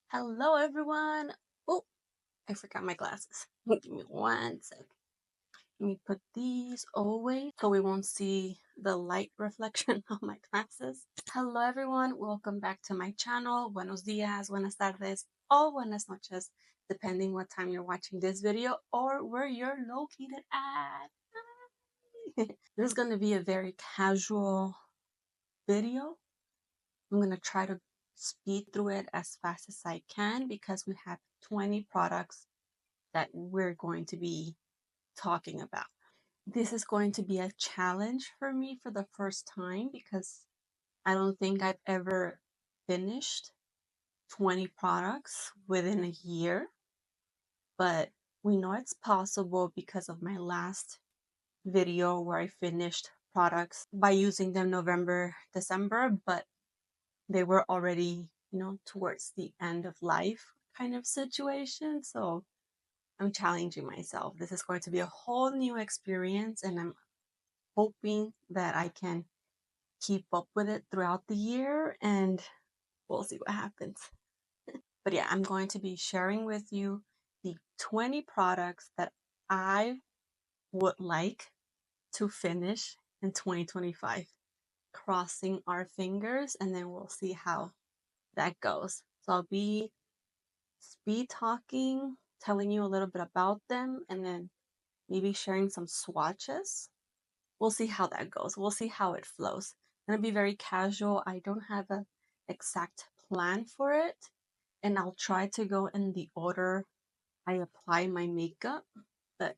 Hello, everyone. Oh, I forgot my glasses. Give me one sec. Let me put these away so we won't see the light reflection of my glasses. Hello, everyone. Welcome back to my channel. Buenos Dias, Buenas Tardes, or Buenas Noches, depending what time you're watching this video or where you're located at. This is going to be a very casual video. I'm going to try to speed through it as fast as I can because we have 20 products that we're going to be talking about. This is going to be a challenge for me for the first time because I don't think I've ever finished 20 products within a year, but we know it's possible because of my last video where I finished products by using them November, December, but they were already, towards the end of life kind of situation. So I'm challenging myself. This is going to be a whole new experience, and I'm hoping that I can keep up with it throughout the year, and we'll see what happens. But yeah, I'm going to be sharing with you the 20 products that I would like to finish in 2025. Crossing our fingers, and then we'll see how that goes. So I'll be speed talking, telling you a little bit about them, and then maybe sharing some swatches. We'll see how that goes. We'll see how it flows. It's gonna be very casual. I don't have an exact plan for it, and I'll try to go in the order I apply my makeup, but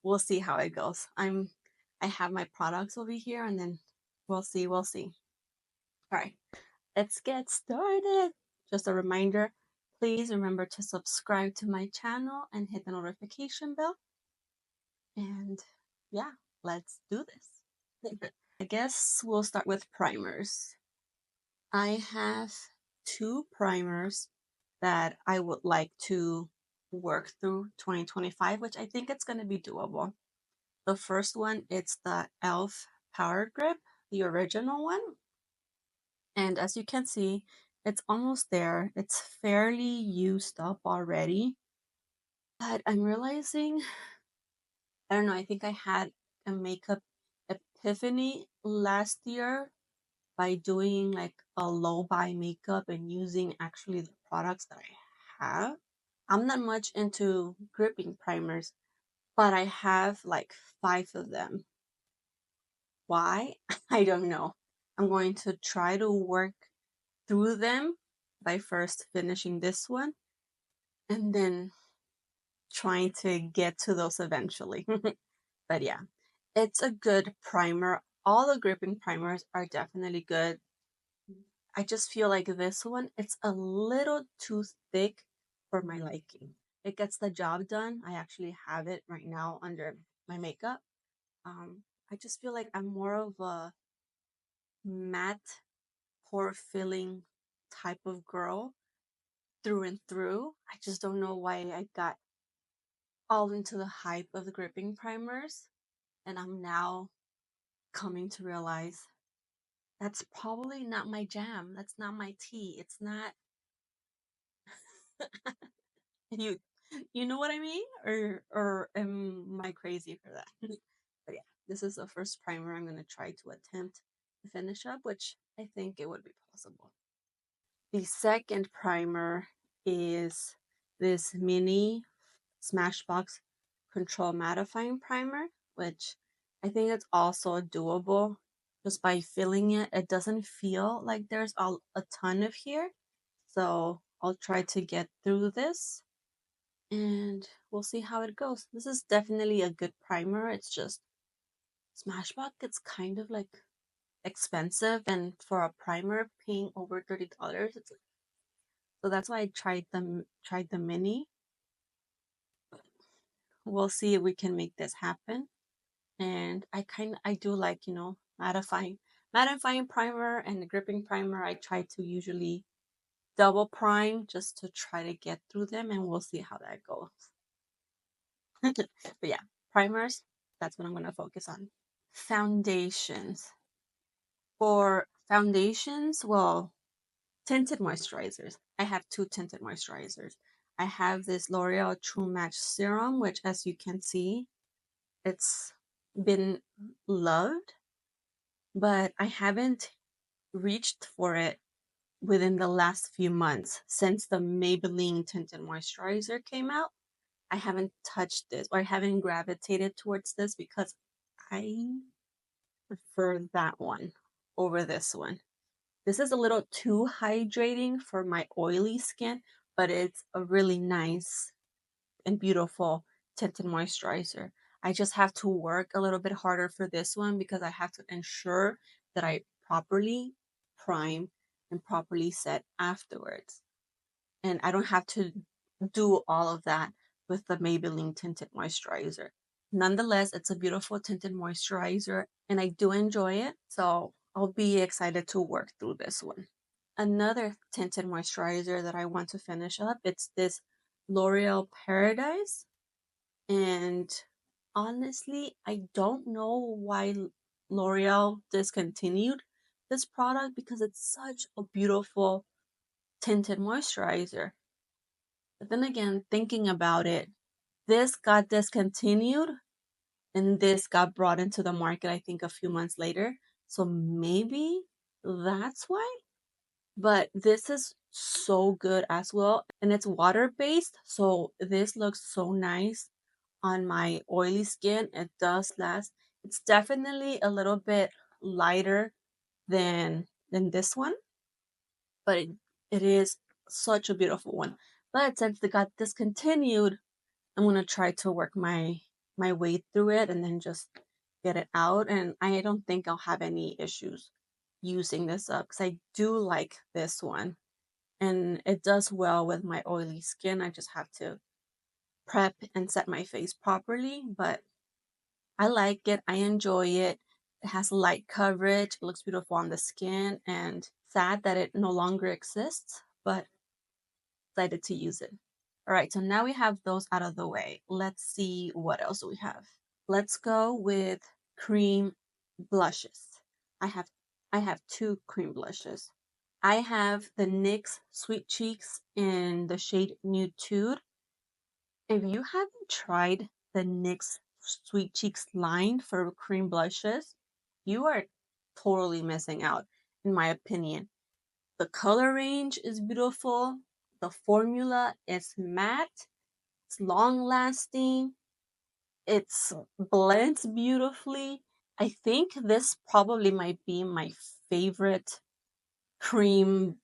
we'll see how it goes. I have my products over here, and then we'll see. We'll see. All right, let's get started. Just a reminder, please remember to subscribe to my channel and hit the notification bell. And yeah, let's do this. I guess we'll start with primers. I have two primers that I would like to work through 2025, which I think it's going to be doable. The first one, it's the e.l.f. Power Grip, the original one. And as you can see, it's almost there. It's fairly used up already. But I'm realizing, I don't know, I think I had a makeup epiphany last year by doing like a low buy makeup and using actually the products that I have. I'm not much into gripping primers, but I have like 5 of them. Why? I don't know. I'm going to try to work through them by first finishing this one and then trying to get to those eventually. But yeah, it's a good primer. All the gripping primers are definitely good. I just feel like this one, it's a little too thick for my liking. It gets the job done. I actually have it right now under my makeup. I just feel like I'm more of a matte, pore filling type of girl through and through. I just don't know why I got all into the hype of the gripping primers. And I'm now coming to realize that's probably not my jam. That's not my tea. It's not you you know what I mean? Or am I crazy for that? But yeah, this is the first primer I'm gonna try to attempt to finish up, which I think it would be possible. The second primer is this mini Smashbox Control Mattifying Primer, which I think it's also doable. Just by filling it, it doesn't feel like there's a ton of here. So I'll try to get through this and we'll see how it goes. This is definitely a good primer. It's just Smashbox, it's kind of like expensive, and for a primer paying over $30, it's like, so that's why I tried the mini. We'll see if we can make this happen. And I do like, mattifying primer and the gripping primer. I try to usually double prime just to try to get through them, and we'll see how that goes. But yeah, primers, that's what I'm going to focus on. Foundations. For foundations, well, tinted moisturizers. I have two tinted moisturizers. I have this L'Oreal True Match Serum, which as you can see, it's been loved, but I haven't reached for it within the last few months since the Maybelline tinted moisturizer came out. I haven't touched this or I haven't gravitated towards this because I prefer that one over this one. This is a little too hydrating for my oily skin, but it's a really nice and beautiful tinted moisturizer. I just have to work a little bit harder for this one because I have to ensure that I properly prime and properly set afterwards. And I don't have to do all of that with the Maybelline tinted moisturizer. Nonetheless, it's a beautiful tinted moisturizer and I do enjoy it. So I'll be excited to work through this one. Another tinted moisturizer that I want to finish up, it's this L'Oreal Paradise. And honestly, I don't know why L'Oreal discontinued this product because it's such a beautiful tinted moisturizer. But then again, thinking about it, this got discontinued and this got brought into the market, I think, a few months later. So maybe that's why. But this is so good as well. And it's water based. So this looks so nice on my oily skin. It does last. It's definitely a little bit lighter than this one, but it is such a beautiful one. But since they got discontinued, I'm gonna try to work my way through it and then just get it out. And I don't think I'll have any issues using this up because I do like this one and it does well with my oily skin. I just have to prep and set my face properly, but I like it. I enjoy it. It has light coverage. It looks beautiful on the skin and sad that it no longer exists, but excited to use it. All right, so now we have those out of the way. Let's see what else we have. Let's go with cream blushes. I have I have two cream blushes. I have the NYX Sweet Cheeks in the shade Nude'Tude. If you haven't tried the NYX Sweet Cheeks line for cream blushes, you are totally missing out, in my opinion. The color range is beautiful. The formula is matte. It's long lasting. It blends beautifully. I think this probably might be my favorite cream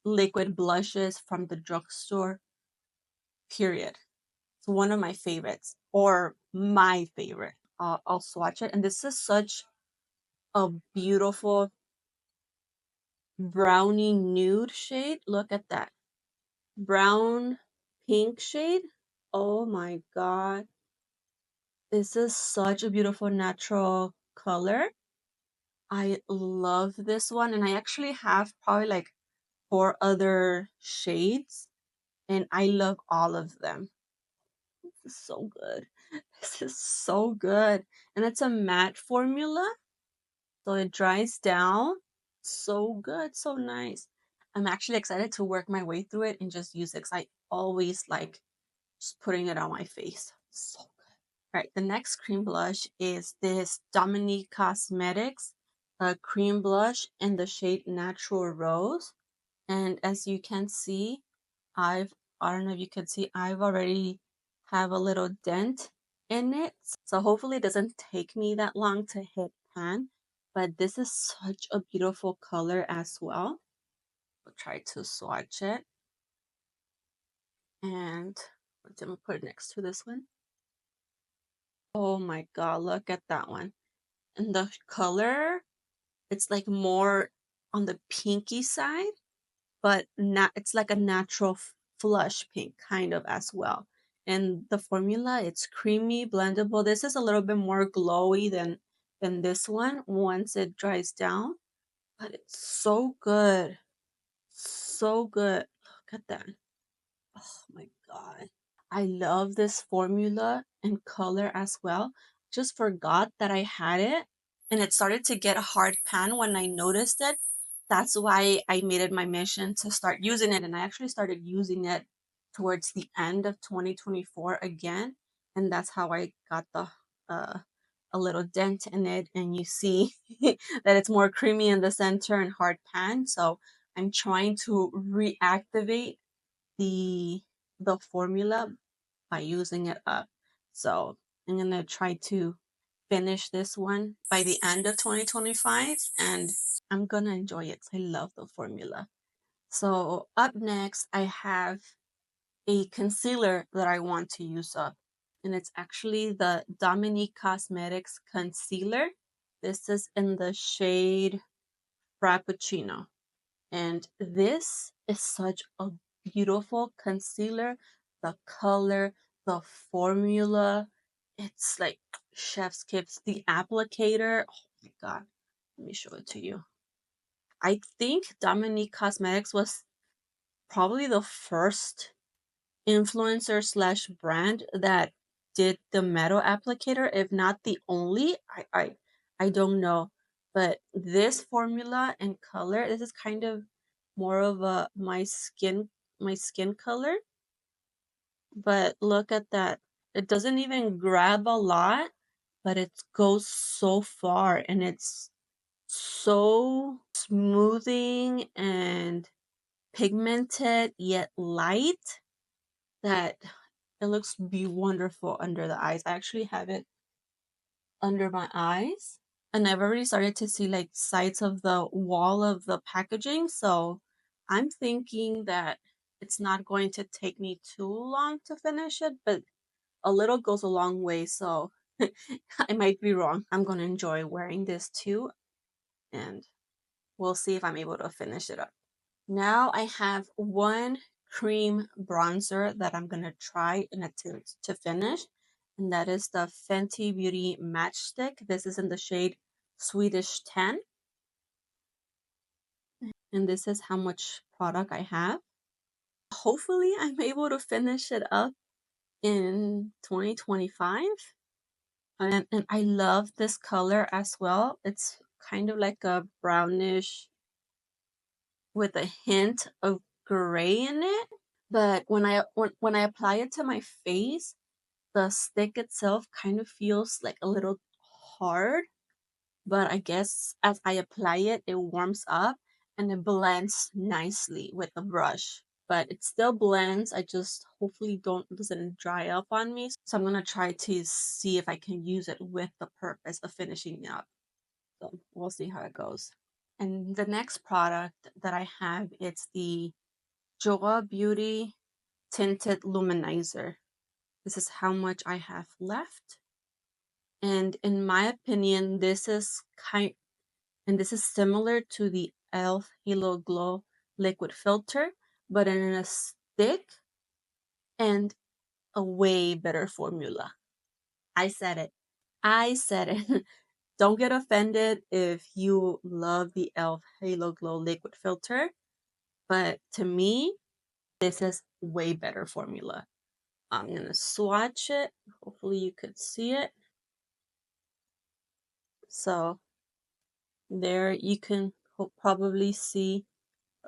liquid blushes from the drugstore, period. It's one of my favorites, or my favorite. I'll swatch it. And this is such a beautiful brownie nude shade. Look at that. Brown pink shade. Oh my god. This is such a beautiful natural color. I love this one. And I actually have probably like 4 other shades. And I love all of them. This is so good. This is so good. And it's a matte formula. So it dries down. So good. So nice. I'm actually excited to work my way through it and just use it because I always like just putting it on my face. So good. All right, the next cream blush is this Dominique Cosmetics cream blush in the shade Natural Rose. And as you can see, I don't know if you can see, I've already have a little dent in it. So hopefully it doesn't take me that long to hit pan. But this is such a beautiful color as well. I'll try to swatch it. And I'm gonna put it next to this one. Oh my god, look at that one. And the color, it's like more on the pinky side, but not, it's like a natural flush pink kind of as well. And the formula, it's creamy, blendable. This is a little bit more glowy than this one once it dries down, but it's so good. So good. Look at that. Oh my god. I love this formula and color as well. Just forgot that I had it and it started to get a hard pan when I noticed it. that's why I made it my mission to start using it. And I actually started using it towards the end of 2024 again. And that's how I got the a little dent in it. And you see that it's more creamy in the center and hard pan. So I'm trying to reactivate the formula by using it up. So I'm gonna try to finish this one by the end of 2025, and I'm gonna enjoy it. I love the formula. So up next, I have a concealer that I want to use up, and it's actually the Dominique Cosmetics concealer. This is in the shade Frappuccino. And this is such a beautiful concealer. The color, the formula, it's like chef's kiss. The applicator, oh my god, let me show it to you. I think Dominique Cosmetics was probably the first influencer slash brand that did the metal applicator, if not the only. I don't know, but this formula and color, this is kind of more of a my skin color. But look at that, it doesn't even grab a lot, but it goes so far, and it's so smoothing and pigmented yet light that it looks wonderful under the eyes. I actually have it under my eyes, and I've already started to see like sides of the wall of the packaging. So I'm thinking that it's not going to take me too long to finish it, but a little goes a long way. So I might be wrong. I'm going to enjoy wearing this too, and we'll see if I'm able to finish it up. Now I have one cream bronzer that I'm gonna try and attempt to finish, and that is the Fenty Beauty Matchstick. This is in the shade Swedish 10, and this is how much product I have. Hopefully, I'm able to finish it up in 2025. And I love this color as well. It's kind of like a brownish with a hint of gray in it. But when I apply it to my face, the stick itself kind of feels like a little hard. But I guess as I apply it, it warms up and it blends nicely with the brush. But it still blends. I just hopefully doesn't dry up on me. So I'm gonna try to see if I can use it with the purpose of finishing it up. So we'll see how it goes. And the next product that I have, it's the JOAH Beauty Tinted Luminizer. This is how much I have left. And in my opinion, this is similar to the e.l.f. Halo Glow liquid filter, but in a stick and a way better formula. I said it. I said it. Don't get offended if you love the e.l.f. Halo Glow liquid filter, but to me, this is way better formula. I'm gonna swatch it. Hopefully you could see it. So there you can probably see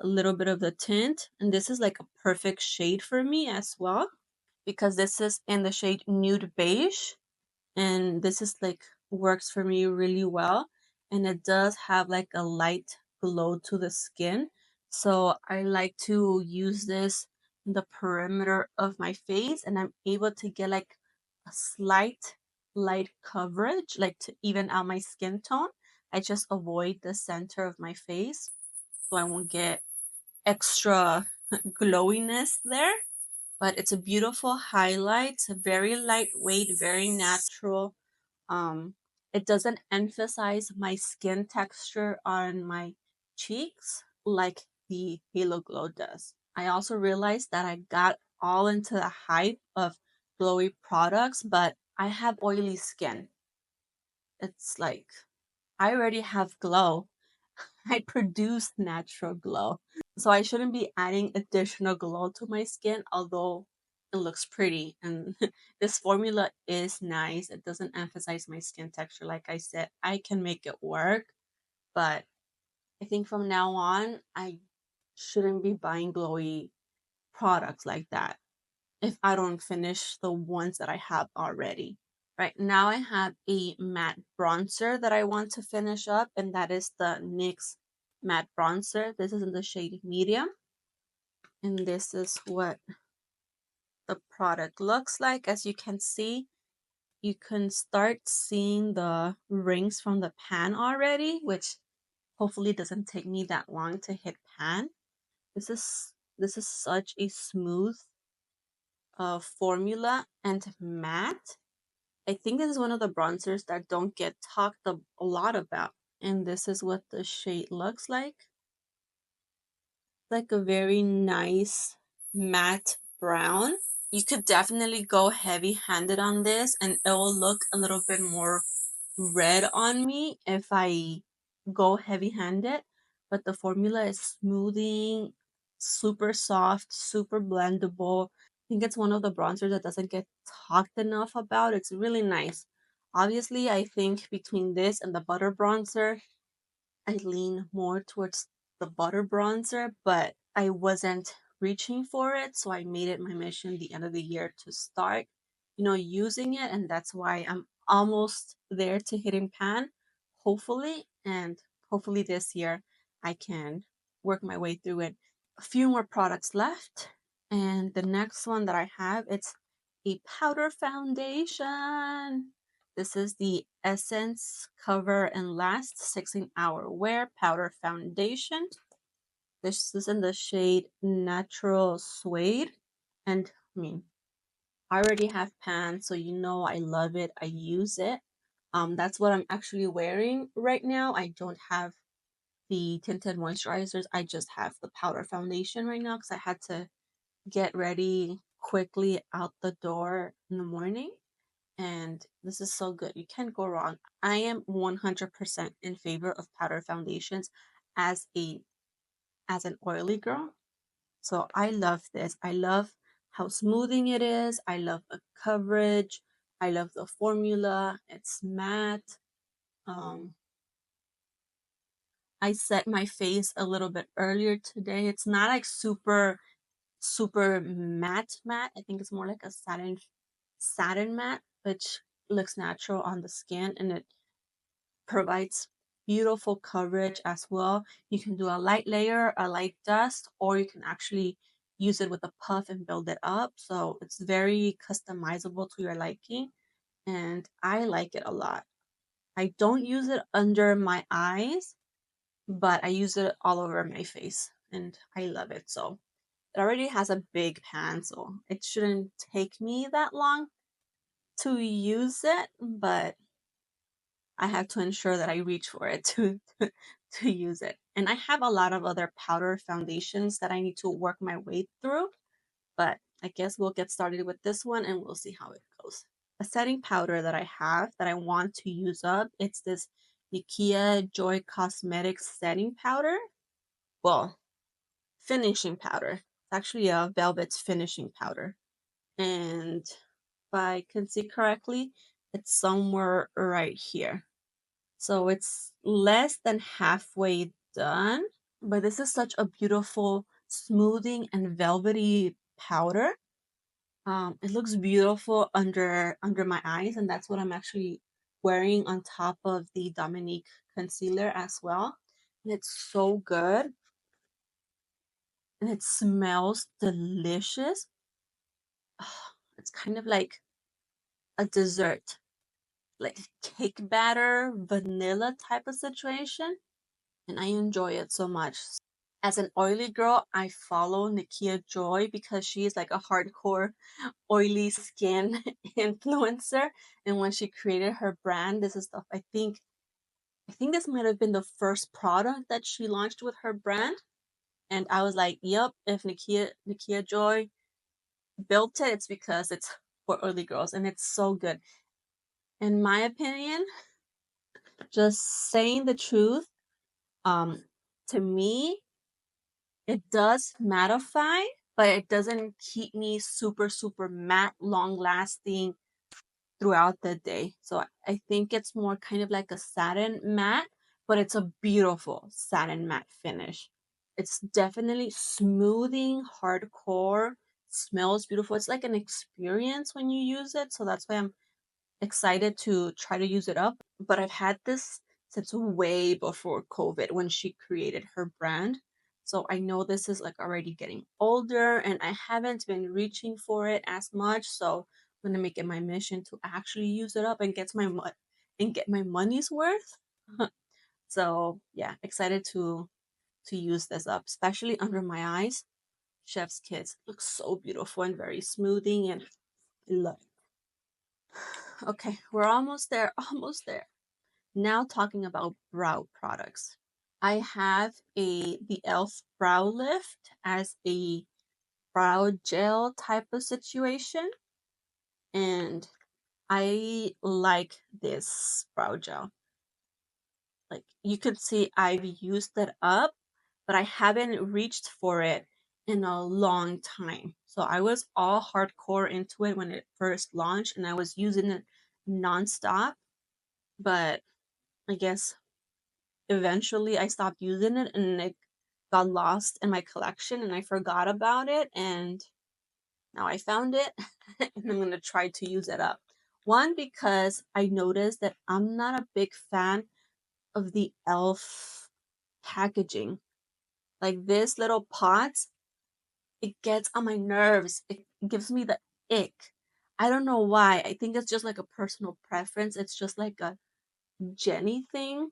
a little bit of the tint, and this is like a perfect shade for me as well, because this is in the shade Nude Beige, and this is like works for me really well, and it does have like a light glow to the skin. So I like to use this in the perimeter of my face, and I'm able to get like a slight light coverage, like to even out my skin tone. I just avoid the center of my face so I won't get extra glowiness there. But it's a beautiful highlight. It's a very lightweight, very natural. um it doesn't emphasize my skin texture on my cheeks like the Halo Glow does. I also realized that I got all into the hype of glowy products, but I have oily skin. It's like I already have glow. I produce natural glow. So I shouldn't be adding additional glow to my skin, although it looks pretty. And this formula is nice. It doesn't emphasize my skin texture. Like I said, I can make it work, but I think from now on, I shouldn't be buying glowy products like that if I don't finish the ones that I have already. Right now I have a matte bronzer that I want to finish up, and that is the NYX matte bronzer. This is in the shade medium, and this is what the product looks like. As you can see, you can start seeing the rings from the pan already, which hopefully doesn't take me that long to hit pan. This is such a smooth formula and matte. I think this is one of the bronzers that don't get talked a lot about. And this is what the shade looks like a very nice matte brown. You could definitely go heavy handed on this and it will look a little bit more red on me if I go heavy handed. But the formula is smoothing, super soft, super blendable. I think it's one of the bronzers that doesn't get talked enough about. It's really nice. Obviously, I think between this and the butter bronzer, I lean more towards the butter bronzer, but I wasn't reaching for it, so I made it my mission the end of the year to start, using it, and that's why I'm almost there to hitting pan, hopefully, and hopefully this year I can work my way through it. A few more products left, and the next one that I have, it's a powder foundation. This is the Essence Cover and Last 16-Hour Wear Powder Foundation. This is in the shade Natural Suede. And I mean, I already have pan, so I love it. I use it. That's what I'm actually wearing right now. I don't have the tinted moisturizers. I just have the powder foundation right now because I had to get ready quickly out the door in the morning. And this is so good. You can't go wrong. I am 100% in favor of powder foundations as an oily girl. So I love this. I love how smoothing it is. I love the coverage. I love the formula. It's matte. I set my face a little bit earlier today. It's not like super matte. I think it's more like a satin matte, which looks natural on the skin, and it provides beautiful coverage as well. You can do a light layer, a light dust, or you can actually use it with a puff and build it up. So it's very customizable to your liking, and I like it a lot. I don't use it under my eyes, but I use it all over my face, and I love it. So it already has a big pan, so it shouldn't take me that long to use it, but I have to ensure that I reach for it to use it. And I have a lot of other powder foundations that I need to work my way through, but I guess we'll get started with this one and we'll see how it goes. A setting powder that I have that I want to use up, it's this Nikkia JOAH Cosmetics setting powder. Well, finishing powder. It's actually a Velvet's finishing powder. And if I can see correctly, it's somewhere right here. So it's less than halfway done, but this is such a beautiful smoothing and velvety powder. It looks beautiful under my eyes, and that's what I'm actually wearing on top of the Dominique concealer as well. And it's so good, and it smells delicious. It's kind of like a dessert, like cake batter, vanilla type of situation, and I enjoy it so much. As an oily girl, I follow Nikkia Joy because she's like a hardcore oily skin influencer. And when she created her brand, this is stuff I think this might have been the first product that she launched with her brand. And I was like, yep, if Nikkia Joy built it, it's because it's for oily girls, and it's so good. In my opinion, just saying the truth, to me, it does mattify, but it doesn't keep me super matte, long lasting throughout the day. So I think it's more kind of like a satin matte, but it's a beautiful satin matte finish. It's definitely smoothing, hardcore, smells beautiful. It's like an experience when you use it. So that's why I'm excited to try to use it up. But I've had this since way before COVID when she created her brand. So I know this is like already getting older and I haven't been reaching for it as much. So I'm gonna make it my mission to actually use it up and get my money's worth. So yeah, excited to use this up, especially under my eyes. Chef's Kiss looks so beautiful and very smoothing, and I love it. Okay, we're almost there, almost there. Now talking about brow products. I have the e.l.f. brow lift as a brow gel type of situation, and I like this brow gel. Like you could see I've used it up, but I haven't reached for it in a long time. So I was all hardcore into it when it first launched and I was using it nonstop. But I guess eventually I stopped using it and it got lost in my collection and I forgot about it. And now I found it and I'm going to try to use it up. One, because I noticed that I'm not a big fan of the e.l.f. packaging. Like this little pots, it gets on my nerves. It gives me the ick. I don't know why. I think it's just like a personal preference. It's just like a Jenny thing.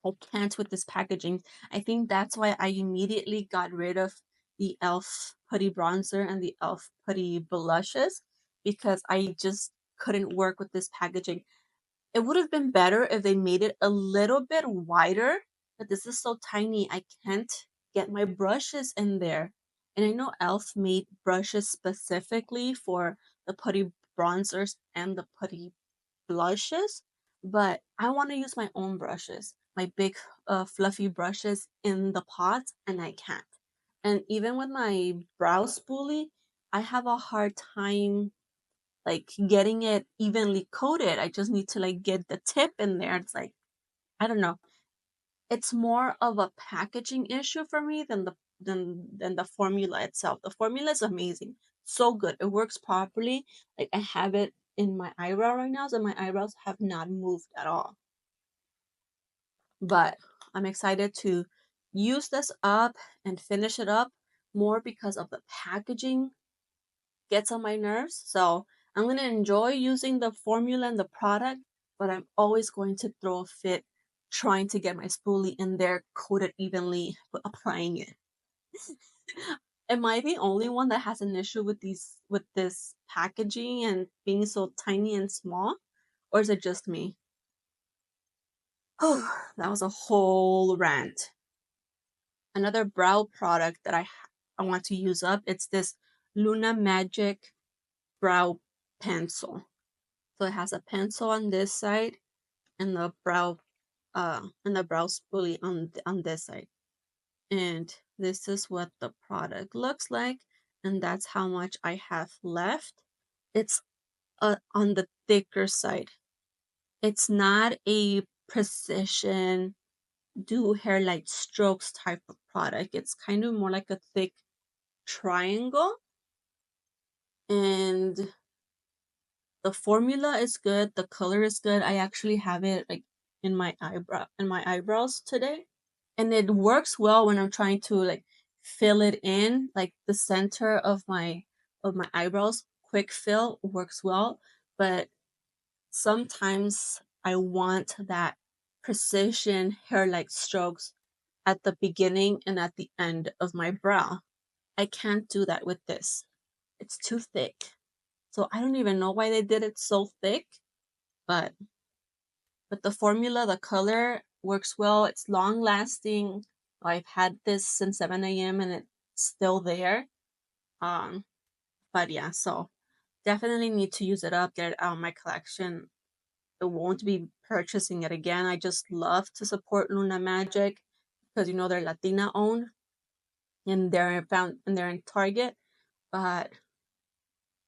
I can't with this packaging. I think that's why I immediately got rid of the e.l.f. putty bronzer and the e.l.f. putty blushes because I just couldn't work with this packaging. It would have been better if they made it a little bit wider, but this is so tiny, I can't get my brushes in there. And I know e.l.f. made brushes specifically for the putty bronzers and the putty blushes, but I want to use my own brushes, my big fluffy brushes in the pots, and I can't. And even with my brow spoolie, I have a hard time like getting it evenly coated. I just need to like get the tip in there. It's like, I don't know. It's more of a packaging issue for me than the formula itself. The formula is amazing. So good. It works properly. Like I have it in my eyebrow right now, so my eyebrows have not moved at all. But I'm excited to use this up and finish it up more because of the packaging gets on my nerves. So I'm going to enjoy using the formula and the product, but I'm always going to throw a fit trying to get my spoolie in there coated evenly, but applying it. Am I the only one that has an issue with this packaging and being so tiny and small? Or is it just me? Oh, that was a whole rant. Another brow product that I want to use up, it's this Luna Magic brow pencil. So it has a pencil on this side and the brow spoolie on this side. And this is what the product looks like, and that's how much I have left. It's on the thicker side. It's not a precision do hair light strokes type of product. It's kind of more like a thick triangle, and the formula is good, the color is good. I actually have it like in my eyebrows today, and it works well when I'm trying to like fill it in, like the center of my eyebrows. Quick fill works well, but sometimes I want that precision hair like strokes at the beginning and at the end of my brow. I can't do that with this. It's too thick. So I don't even know why they did it so thick, but the formula, the color works well. It's long lasting. I've had this since 7 a.m. and it's still there. Um, but yeah, so definitely need to use it up, get it out of my collection. I won't be purchasing it again. I just love to support Luna Magic because they're Latina owned and they're in Target. But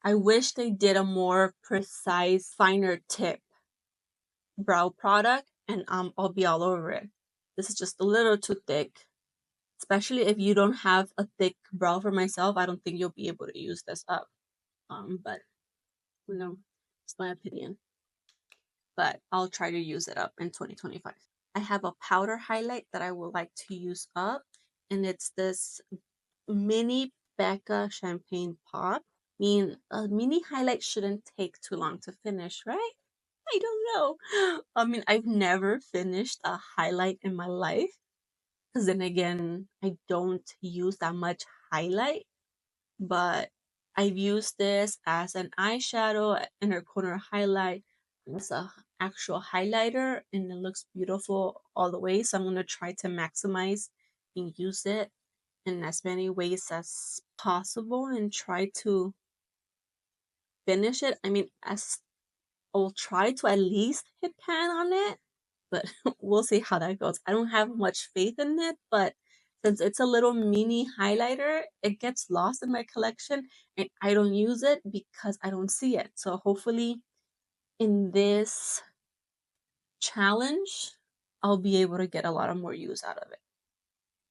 I wish they did a more precise, finer tip brow product, and I'll be all over it. This is just a little too thick, especially if you don't have a thick brow. For myself, I don't think you'll be able to use this up. But you know, it's my opinion. But I'll try to use it up in 2025. I have a powder highlight that I would like to use up, and it's this mini BECCA champagne pop. I mean, a mini highlight shouldn't take too long to finish, right? I don't know. I mean, I've never finished a highlight in my life. Because then again, I don't use that much highlight. But I've used this as an eyeshadow, inner corner highlight, as a actual highlighter, and it looks beautiful all the way. So I'm going to try to maximize and use it in as many ways as possible and try to finish it. I mean, as I'll try to at least hit pan on it, but we'll see how that goes. I don't have much faith in it, but since it's a little mini highlighter, it gets lost in my collection and I don't use it because I don't see it. So hopefully in this challenge, I'll be able to get a lot of more use out of it.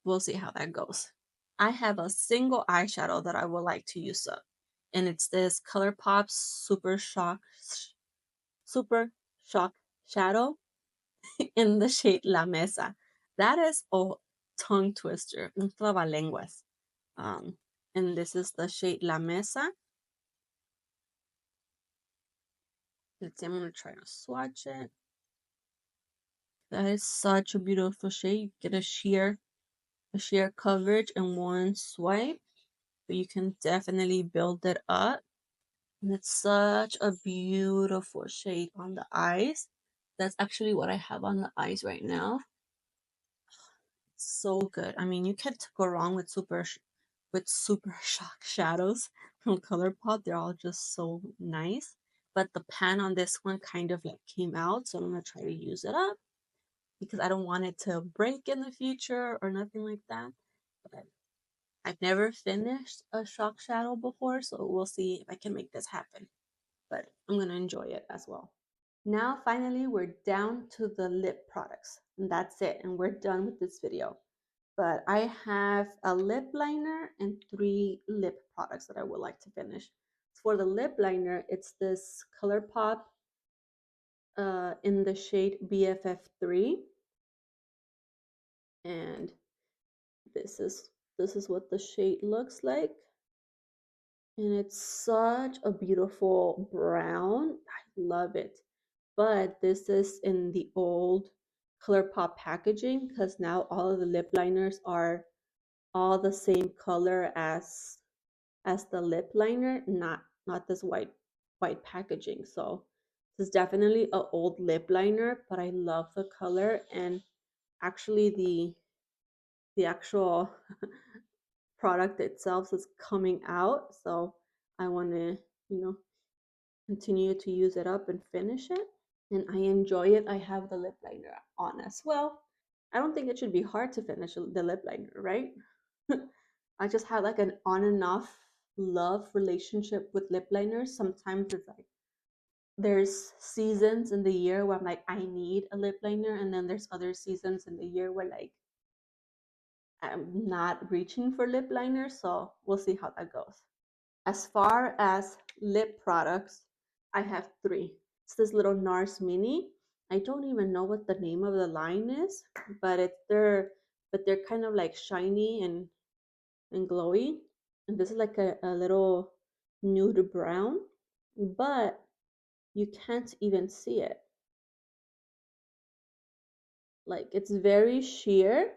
We'll see how that goes. I have a single eyeshadow that I would like to use up, and it's this ColourPop Super Shock Shadow in the shade La Mesa. That is a tongue twister, un trabalenguas. And this is the shade La Mesa. Let's see, I'm gonna try to swatch it. That is such a beautiful shade. You get a sheer coverage in one swipe, but you can definitely build it up. And it's such a beautiful shade on the eyes. That's actually what I have on the eyes right now. So good. I mean, you can't go wrong with super shock shadows from ColourPop. They're all just so nice. But the pan on this one kind of like came out, so I'm gonna try to use it up because I don't want it to break in the future or nothing like that. But I've never finished a shock shadow before, so we'll see if I can make this happen. But I'm gonna enjoy it as well. Now, finally, we're down to the lip products, and that's it, and we're done with this video. But I have a lip liner and 3 lip products that I would like to finish. For the lip liner, it's this ColourPop in the shade BFF3, and this is what the shade looks like. And it's such a beautiful brown. I love it. But this is in the old ColourPop packaging because now all of the lip liners are all the same color as the lip liner, not this white packaging. So this is definitely an old lip liner, but I love the color, and actually the actual product itself is coming out, so I want to, continue to use it up and finish it, and I enjoy it. I have the lip liner on as well. I don't think it should be hard to finish the lip liner, right? I just have like an on and off love relationship with lip liners. Sometimes it's like there's seasons in the year where I'm like, I need a lip liner, and then there's other seasons in the year where like I'm not reaching for lip liner, so we'll see how that goes. As far as lip products, I have 3. It's this little Nars mini. I don't even know what the name of the line is, but they're kind of like shiny and glowy. And this is like a little nude brown, but you can't even see it. Like it's very sheer,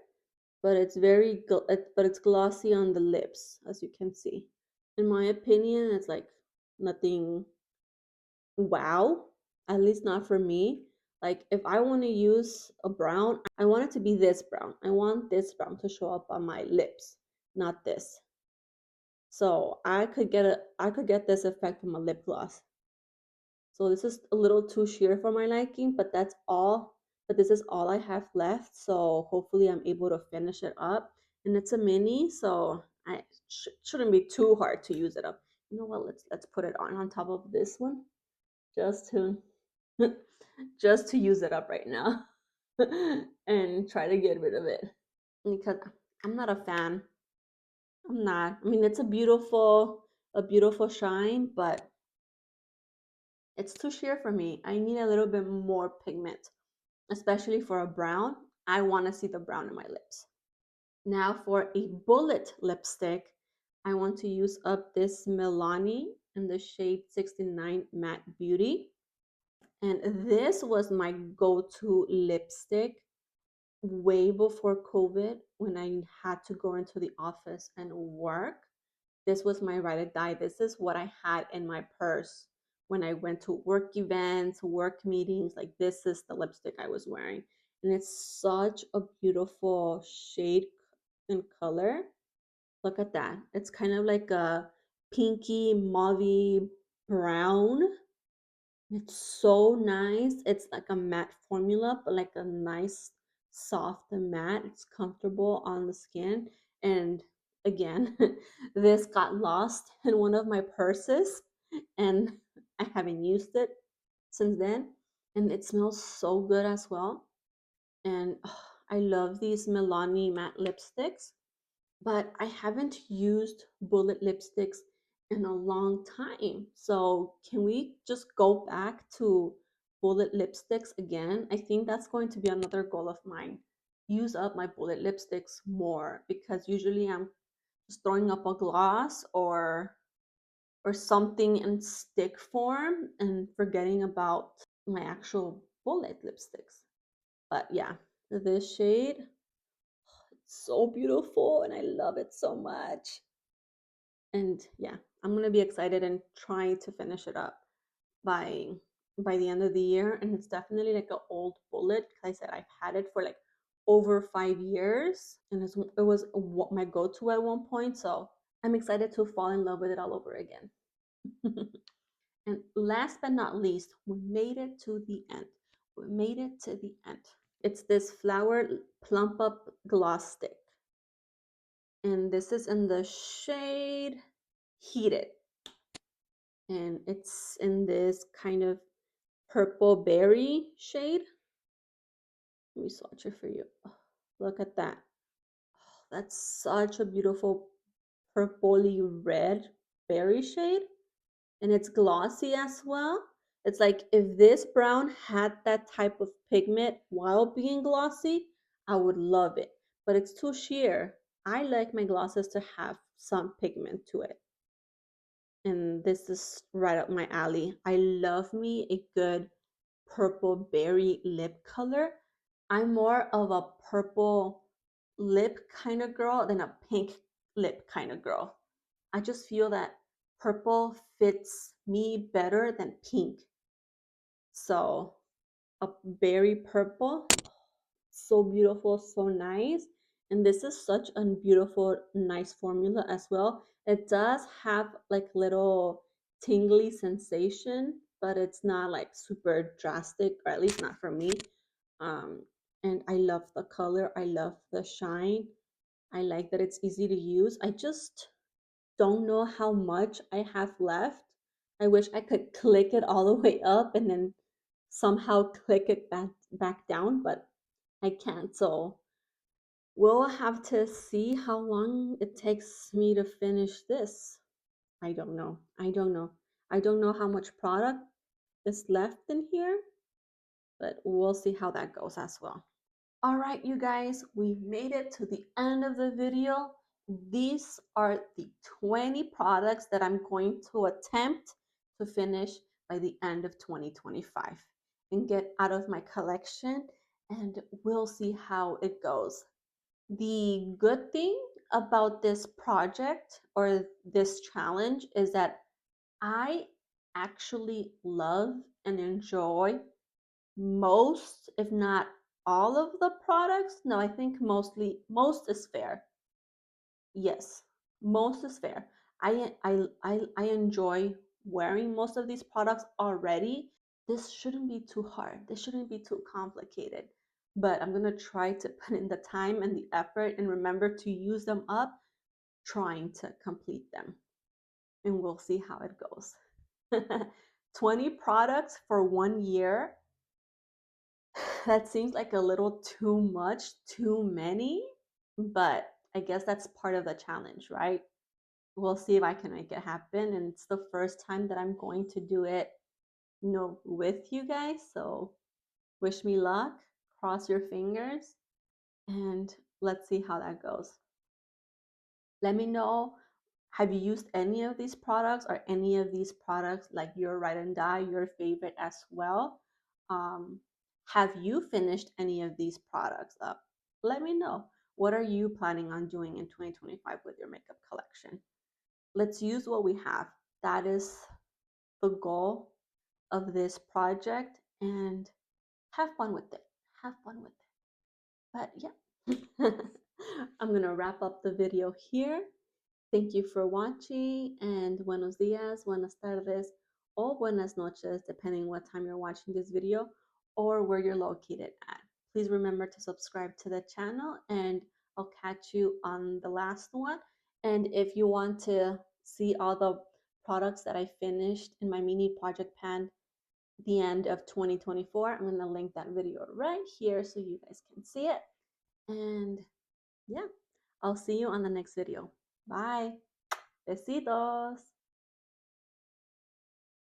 but it's it's glossy on the lips, as you can see. In my opinion, it's like nothing wow, at least not for me. Like if I want to use a brown, I want it to be this brown. I want this brown to show up on my lips, not this. So I could get this effect from a lip gloss. So this is a little too sheer for my liking, but that's all. But this is all I have left. So hopefully I'm able to finish it up. And it's a mini, so I shouldn't be too hard to use it up. You know what? Let's put it on top of this one, just to just to use it up right now. and try to get rid of it because I'm not a fan. I'm not. I mean, it's a beautiful shine, but it's too sheer for me. I need a little bit more pigment, especially for a brown. I want to see the brown in my lips. Now for a bullet lipstick, I want to use up this Milani in the shade 69 Matte Beauty. And this was my go-to lipstick way before COVID when I had to go into the office and work. This was my ride or die. This is what I had in my purse when I went to work events, work meetings. Like, this is the lipstick I was wearing. And it's such a beautiful shade and color. Look at that. It's kind of like a pinky, mauvey brown. It's so nice. It's like a matte formula, but like a nice, soft and matte. It's comfortable on the skin. And again, this got lost in one of my purses, and I haven't used it since then. And it smells so good as well. And I love these Milani matte lipsticks, but I haven't used bullet lipsticks in a long time. So can we just go back to bullet lipsticks again? I think that's going to be another goal of mine. Use up my bullet lipsticks more, because usually I'm just throwing up a gloss or something in stick form and forgetting about my actual bullet lipsticks. But yeah, this shade, so beautiful and I love it so much. And yeah, I'm gonna be excited and trying to finish it up by by the end of the year. And it's definitely like an old bullet, because I said I've had it for like over 5 years, and it was my go-to at one point. So I'm excited to fall in love with it all over again. And last but not least, we made it to the end. We made it to the end. It's this Flower Plump Up Gloss Stick. And this is in the shade Heated. And it's in this kind of purple berry shade. Let me swatch it for you. Oh, look at that. Oh, that's such a beautiful purpley red berry shade. And it's glossy as well. It's like if this brown had that type of pigment while being glossy, I would love it. But it's too sheer. I like my glosses to have some pigment to it. And this is right up my alley. I love me a good purple berry lip color. I'm more of a purple lip kind of girl than a pink lip kind of girl. I just feel that purple fits me better than pink. So a berry purple, so beautiful, so nice. And this is such a beautiful, nice formula as well. It does have like little tingly sensation, but it's not like super drastic, or at least not for me. Um, and I love the color. I love the shine. I like that it's easy to use. I just don't know how much I have left. I wish I could click it all the way up and then somehow click it back down, but I can't. So we'll have to see how long it takes me to finish this. I don't know. I don't know. I don't know how much product is left in here, but we'll see how that goes as well. All right, you guys, we made it to the end of the video. These are the 20 products that I'm going to attempt to finish by the end of 2025 and get out of my collection, and we'll see how it goes. The good thing about this project or this challenge is that I actually love and enjoy most, if not all of the products. No, I think most is fair. Yes, most is fair. I enjoy wearing most of these products already. This shouldn't be too hard. This shouldn't be too complicated. But I'm gonna try to put in the time and the effort and remember to use them up trying to complete them. And we'll see how it goes. 20 products for 1 year. That seems like a little too much, too many, but I guess that's part of the challenge, right? We'll see if I can make it happen. And it's the first time that I'm going to do it, with you guys. So wish me luck, cross your fingers, and let's see how that goes. Let me know, have you used any of these products, or any of these products like your Ride and Die, your favorite as well? Um, have you finished any of these products up? Let me know. What are you planning on doing in 2025 with your makeup collection? Let's use what we have. That is the goal of this project, and have fun with it. Have fun with it. But yeah, I'm going to wrap up the video here. Thank you for watching, and Buenos Dias, Buenas Tardes, or Buenas Noches, depending what time you're watching this video or where you're located at. Please remember to subscribe to the channel, and I'll catch you on the last one. And if you want to see all the products that I finished in my mini project pan the end of 2024, I'm going to link that video right here so you guys can see it. And yeah, I'll see you on the next video. Bye. Besitos.